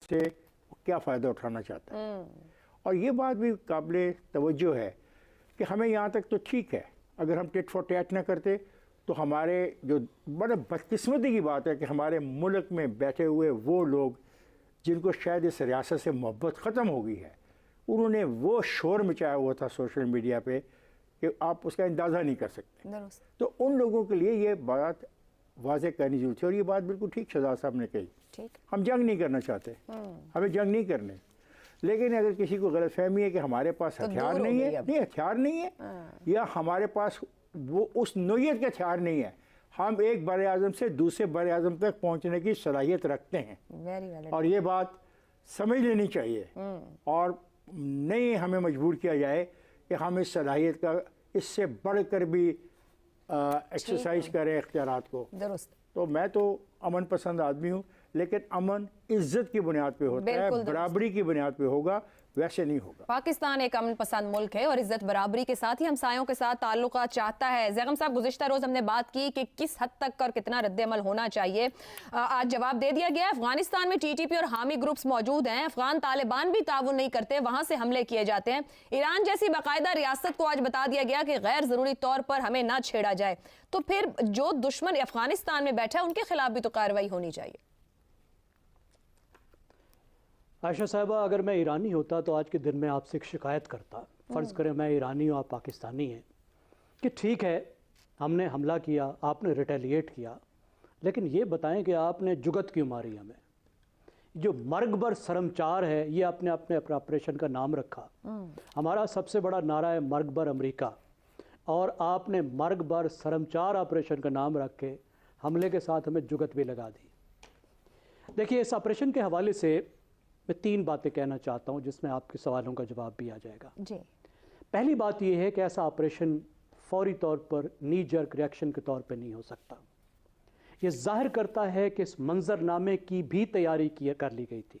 से क्या फ़ायदा उठाना चाहता है। और ये बात भी काबिल तवज्जो है कि हमें यहाँ तक तो ठीक है, अगर हम टिट फॉर टैट ना करते तो हमारे जो बड़े बदकिस्मती की बात है कि हमारे मुल्क में बैठे हुए वो लोग जिनको शायद इस रियासत से मोहब्बत ख़त्म हो गई है, उन्होंने वो शोर मचाया हुआ था सोशल मीडिया पे कि आप उसका अंदाज़ा नहीं कर सकते। तो उन लोगों के लिए ये बात वाज़ेह करनी जरूरी थी, और ये बात बिल्कुल ठीक शहजाद साहब ने कही। हम जंग नहीं करना चाहते, हमें जंग नहीं करने, लेकिन अगर किसी को गलतफहमी है कि हमारे पास हथियार नहीं है, नहीं हथियार नहीं है, या हमारे पास वो उस नोयत के हथियार नहीं है, हम एक बर आज़म से दूसरे बर आज़म तक पहुँचने की सलाहियत रखते हैं, और ये बात समझ लेनी चाहिए, और नहीं हमें मजबूर किया जाए कि हम इस सलाहियत का इससे बढ़कर भी एक्सरसाइज करें इख्तियारात को। तो मैं तो अमन पसंद आदमी हूँ, लेकिन अमन इज्जत की बुनियाद पे होता है, बराबरी की बुनियाद पे होगा, वैसे नहीं होगा। पाकिस्तान एक अमन पसंद मुल्क है और इज्जत बराबरी के साथ ही हमसायों के साथ ताल्लुकात चाहता है। ज़ैगम साहब, गुज़िश्ता रोज हमने बात की कि किस हद तक और कितना रद्द-ए-अमल होना चाहिए, आज जवाब दे दिया गया। अफगानिस्तान में टीटीपी और हामी ग्रुप्स मौजूद हैं, अफगान तालिबान भी ताउन नहीं करते, वहां से हमले किए जाते हैं। ईरान जैसी बाकायदा रियासत को आज बता दिया गया कि गैर जरूरी तौर पर हमें ना छेड़ा जाए, तो फिर जो दुश्मन अफगानिस्तान में बैठा है उनके खिलाफ भी तो कार्रवाई होनी चाहिए। आयशा साहबा, अगर मैं ईरानी होता तो आज के दिन में आपसे एक शिकायत करता। फ़र्ज़ करें मैं ईरानी हूँ, आप पाकिस्तानी हैं, कि ठीक है हमने हमला किया, आपने रिटेलिएट किया, लेकिन ये बताएं कि आपने जुगत क्यों मारी हमें। जो मर्गबर शर्मचार है, ये आपने अपने ऑपरेशन का नाम रखा। हमारा सबसे बड़ा नारा है मर्गबर अमेरिका, और आपने मर्गबर शर्मचार ऑपरेशन का नाम रख के हमले के साथ हमें जुगत भी लगा दी। देखिए, इस ऑपरेशन के हवाले से मैं 3 बातें कहना चाहता हूं, जिसमें आपके सवालों का जवाब भी आ जाएगा जी। पहली बात यह है कि ऐसा ऑपरेशन फौरी तौर पर नी जर्क रिएक्शन के तौर पर नहीं हो सकता। यह जाहिर करता है कि इस मंजरनामे की भी तैयारी कर ली गई थी,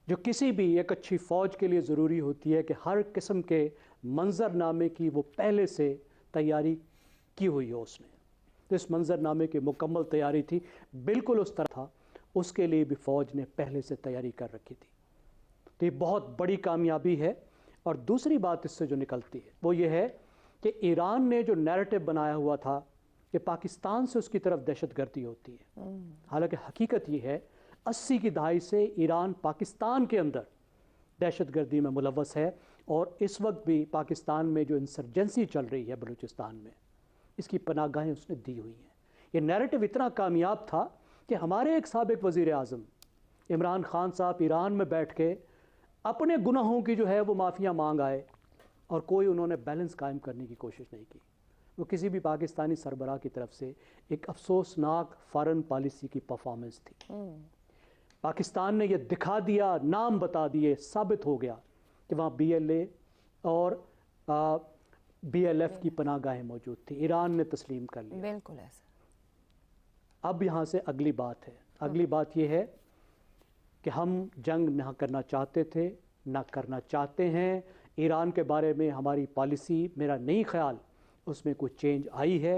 जो किसी भी एक अच्छी फ़ौज के लिए ज़रूरी होती है कि हर किस्म के मंजरनामे की वो पहले से तैयारी की हुई हो उसने। तो इस मंजरनामे की मुकम्मल तैयारी थी, बिल्कुल उस तरह था, उसके लिए भी फ़ौज ने पहले से तैयारी कर रखी थी। तो ये बहुत बड़ी कामयाबी है। और दूसरी बात इससे जो निकलती है वो ये है कि ईरान ने जो नैरेटिव बनाया हुआ था कि पाकिस्तान से उसकी तरफ दहशतगर्दी होती है, हालांकि हकीकत ये है 80 की दहाई से ईरान पाकिस्तान के अंदर दहशतगर्दी में मुलव्वस है, और इस वक्त भी पाकिस्तान में जो इंसर्जेंसी चल रही है बलूचिस्तान में, इसकी पनाहगाहें उसने दी हुई हैं। ये नैरेटिव इतना कामयाब था कि हमारे एक साबिक वज़ीर आज़म इमरान खान साहब ईरान में बैठ के अपने गुनाहों की जो है वो माफ़िया मांग आए, और कोई उन्होंने बैलेंस कायम करने की कोशिश नहीं की। वो किसी भी पाकिस्तानी सरबराह की तरफ से एक अफसोसनाक फ़ॉरेन पॉलिसी की परफॉर्मेंस थी। पाकिस्तान ने ये दिखा दिया, नाम बता दिए, साबित हो गया कि वहाँ BLA और BLF की पनाहगाहें मौजूद थी। ईरान ने तस्लीम कर लिया। बिल्कुल ऐसा। अब यहाँ से अगली बात है, अगली बात यह है कि हम जंग ना करना चाहते थे, ना करना चाहते हैं। ईरान के बारे में हमारी पॉलिसी, मेरा नहीं ख्याल उसमें कोई चेंज आई है।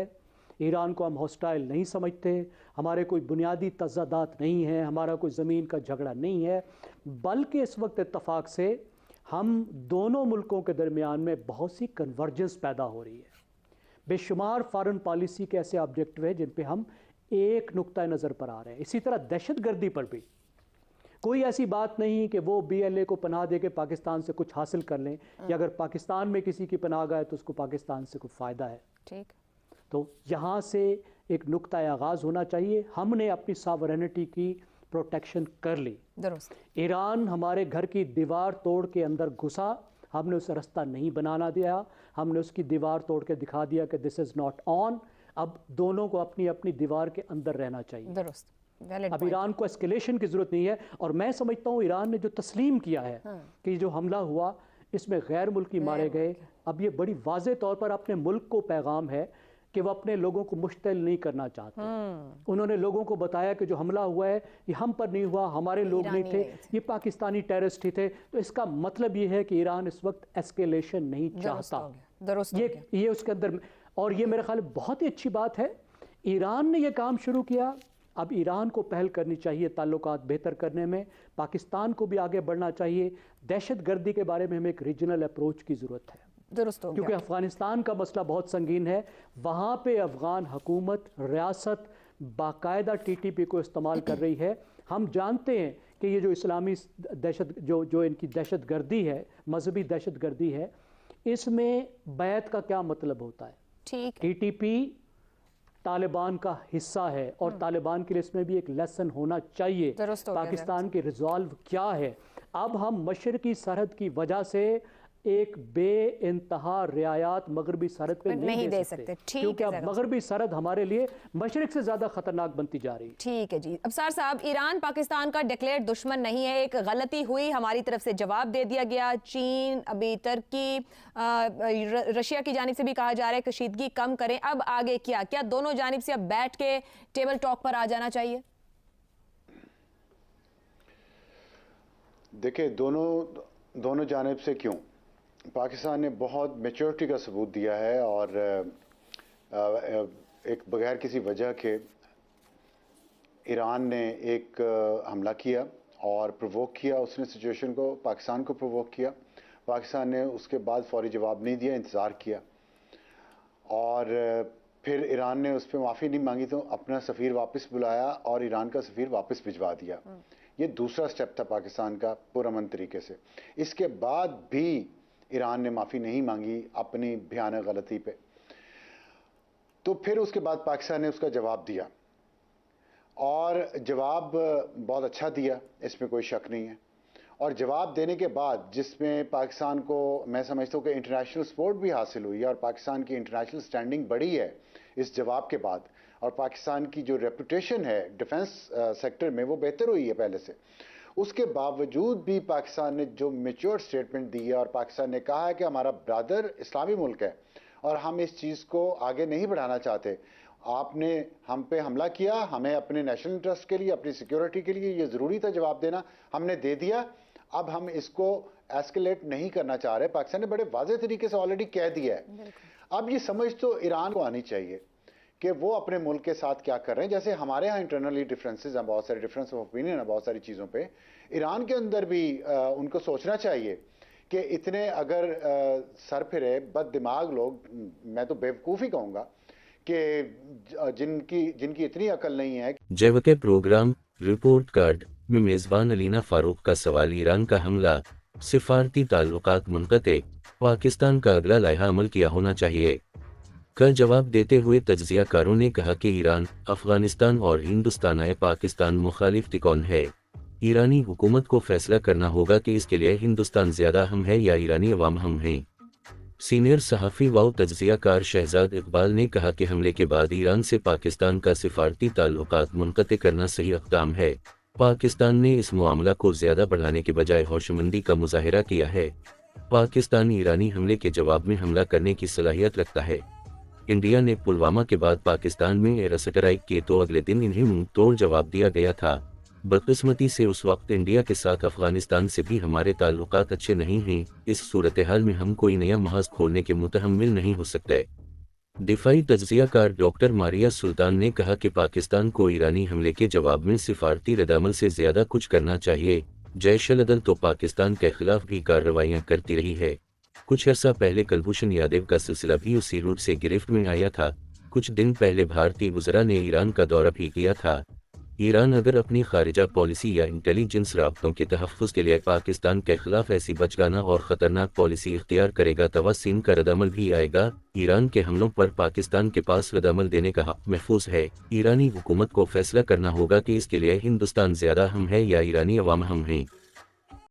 ईरान को हम हॉस्टाइल नहीं समझते, हमारे कोई बुनियादी तज़ादात नहीं है, हमारा कोई ज़मीन का झगड़ा नहीं है, बल्कि इस वक्त इत्तफाक से हम दोनों मुल्कों के दरमियान में बहुत सी कन्वर्जेंस पैदा हो रही है। बेशुमार फ़ॉरेन पॉलिसी के ऐसे ऑब्जेक्टिव है जिन पे हम एक नुक्ता नज़र पर आ रहे हैं। इसी तरह दहशतगर्दी पर भी कोई ऐसी बात नहीं कि वो BLA को पनाह दे के पाकिस्तान से कुछ हासिल कर लें, या अगर पाकिस्तान में किसी की पनाह गए तो उसको पाकिस्तान से कोई फ़ायदा है। ठीक। तो यहाँ से एक नुक्ता आगाज़ होना चाहिए। हमने अपनी सॉवरेनिटी की प्रोटेक्शन कर ली। ईरान हमारे घर की दीवार तोड़ के अंदर घुसा, हमने उसे रास्ता नहीं बनाना दिया, हमने उसकी दीवार तोड़ के दिखा दिया कि दिस इज़ नॉट ऑन। अब दोनों को अपनी अपनी दीवार के अंदर रहना चाहिए। अब ईरान को एस्केलेशन की ज़रूरत नहीं है। और मैं समझता हूँ ईरान ने जो तस्लीम किया है कि जो हमला हुआ इसमें गैर मुल्की मारे गए, अब ये बड़ी वाज़े तौर पर अपने मुल्क को पैगाम है कि वो अपने लोगों को मुश्तिल नहीं करना चाहते। उन्होंने लोगों को बताया कि जो हमला हुआ है ये हम पर नहीं हुआ, हमारे लोग नहीं थे, ये पाकिस्तानी टेररिस्ट ही थे। तो इसका मतलब ये है कि ईरान इस वक्त एस्केलेशन नहीं चाहता। ये उसके अंदर, और ये मेरे ख्याल बहुत ही अच्छी बात है। ईरान ने ये काम शुरू किया اب ایران کو پہل کرنی چاہیے تعلقات بہتر کرنے میں، پاکستان کو بھی آگے بڑھنا چاہیے. دہشت گردی کے بارے میں ہمیں ایک ریجنل اپروچ کی ضرورت ہے، درست ہو کیونکہ گیا. افغانستان کا مسئلہ بہت سنگین ہے. وہاں پہ افغان حکومت ریاست باقاعدہ ٹی ٹی پی کو استعمال کر رہی ہے. ہم جانتے ہیں کہ یہ جو اسلامی جو ان کی دہشت گردی ہے، مذہبی دہشت گردی ہے، اس میں بیعت کا کیا مطلب ہوتا ہے. ٹھیک ٹی ٹی پی طالبان کا حصہ ہے اور طالبان کے لیے اس میں بھی ایک لیسن ہونا چاہیے. درست ہو گیا. پاکستان کی ریزالو کیا ہے؟ اب ہم مشرقی سرحد کی وجہ سے ایک بے انتہا رعایات مغربی سرحد پہ نہیں دے سکتے، کیونکہ اب مغربی سرحد ہمارے لیے مشرق سے زیادہ خطرناک بنتی جا رہی ہے. ٹھیک ہے جی. ابصار صاحب، ایران پاکستان کا ڈکلیئرڈ دشمن نہیں ہے، ایک غلطی ہوئی، ہماری طرف سے جواب دے دیا گیا. چین، ابھی ترکی، رشیا کی جانب سے بھی کہا جا رہا ہے کشیدگی کم کریں. اب آگے کیا دونوں جانب سے اب بیٹھ کے ٹیبل ٹاک پر آ جانا چاہیے؟ دیکھیں، دونوں جانب سے کیوں، پاکستان نے بہت میچورٹی کا ثبوت دیا ہے اور ایک بغیر کسی وجہ کے ایران نے ایک حملہ کیا اور پرووک کیا، اس نے سچویشن کو پاکستان کو پرووک کیا. پاکستان نے اس کے بعد فوری جواب نہیں دیا، انتظار کیا، اور پھر ایران نے اس پہ معافی نہیں مانگی تو اپنا سفیر واپس بلایا اور ایران کا سفیر واپس بھجوا دیا. یہ دوسرا سٹیپ تھا پاکستان کا پرامن طریقے سے. اس کے بعد بھی ایران نے معافی نہیں مانگی اپنی بھیانک غلطی پہ. تو پھر اس کے بعد پاکستان نے اس کا جواب دیا اور جواب بہت اچھا دیا، اس میں کوئی شک نہیں ہے. اور جواب دینے کے بعد جس میں پاکستان کو میں سمجھتا ہوں کہ انٹرنیشنل سپورٹ بھی حاصل ہوئی ہے اور پاکستان کی انٹرنیشنل سٹینڈنگ بڑھی ہے اس جواب کے بعد، اور پاکستان کی جو ریپوٹیشن ہے ڈیفنس سیکٹر میں وہ بہتر ہوئی ہے پہلے سے. اس کے باوجود بھی پاکستان نے جو میچور سٹیٹمنٹ دی ہے اور پاکستان نے کہا ہے کہ ہمارا برادر اسلامی ملک ہے اور ہم اس چیز کو آگے نہیں بڑھانا چاہتے. آپ نے ہم پہ حملہ کیا، ہمیں اپنے نیشنل انٹرسٹ کے لیے، اپنی سیکیورٹی کے لیے یہ ضروری تھا جواب دینا، ہم نے دے دیا. اب ہم اس کو ایسکیلیٹ نہیں کرنا چاہ رہے. پاکستان نے بڑے واضح طریقے سے آلریڈی کہہ دیا ہے. اب یہ سمجھ تو ایران کو آنی چاہیے کہ وہ اپنے ملک کے ساتھ کیا کر رہے ہیں. جیسے ہمارے ہاں انٹرنلی ڈفرینسز ہیں، بہت سارے ڈفرینس آف اوپینین ہیں بہت ساری چیزوں پہ. ایران کے اندر بھی ان کو سوچنا چاہیے کہ اتنے اگر سر پھرے بد دماغ لوگ، میں تو بیوقوفی کہوں گا، کہ جن کی اتنی عقل نہیں ہے. جیو کے پروگرام رپورٹ کارڈ میں میزبان علینا فاروق کا سوال: ایران کا حملہ، سفارتی تعلقات منقطع، پاکستان کا اگلا لائحہ عمل کیا ہونا چاہیے. کا جواب دیتے ہوئے تجزیہ کاروں نے کہا کہ ایران، افغانستان اور ہندوستان پاکستان مخالف تکون ہے. ایرانی حکومت کو فیصلہ کرنا ہوگا کہ اس کے لیے ہندوستان زیادہ اہم ہے یا ایرانی عوام اہم ہیں. سینئر صحافی و تجزیہ کار شہزاد اقبال نے کہا کہ حملے کے بعد ایران سے پاکستان کا سفارتی تعلقات منقطع کرنا صحیح اقدام ہے. پاکستان نے اس معاملہ کو زیادہ بڑھانے کے بجائے ہوشمندی کا مظاہرہ کیا ہے. پاکستان ایرانی حملے کے جواب میں حملہ کرنے کی صلاحیت رکھتا ہے. انڈیا نے پلوامہ کے بعد پاکستان میں ایئر اسٹرائیک کیے تو اگلے دن انہیں منہ توڑ جواب دیا گیا تھا. بدقسمتی سے اس وقت انڈیا کے ساتھ افغانستان سے بھی ہمارے تعلقات اچھے نہیں ہیں. اس صورتحال میں ہم کوئی نیا محاذ کھولنے کے متحمل نہیں ہو سکتے. دفاعی تجزیہ کار ڈاکٹر ماریا سلطان نے کہا کہ پاکستان کو ایرانی حملے کے جواب میں سفارتی ردعمل سے زیادہ کچھ کرنا چاہیے. جیش العدل تو پاکستان کے خلاف بھی کارروائیاں کرتی رہی ہے. کچھ عرصہ پہلے کلبھوشن یادو کا سلسلہ بھی اسی روٹ سے گرفت میں آیا تھا. کچھ دن پہلے بھارتی وزراء نے ایران کا دورہ بھی کیا تھا. ایران اگر اپنی خارجہ پالیسی یا انٹیلیجنس رابطوں کے تحفظ کے لیے پاکستان کے خلاف ایسی بچگانہ اور خطرناک پالیسی اختیار کرے گا تو سین کا ردعمل بھی آئے گا. ایران کے حملوں پر پاکستان کے پاس ردعمل دینے کا حق محفوظ ہے. ایرانی حکومت کو فیصلہ کرنا ہوگا کہ اس کے لیے ہندوستان زیادہ اہم ہے یا ایرانی عوام اہم ہیں.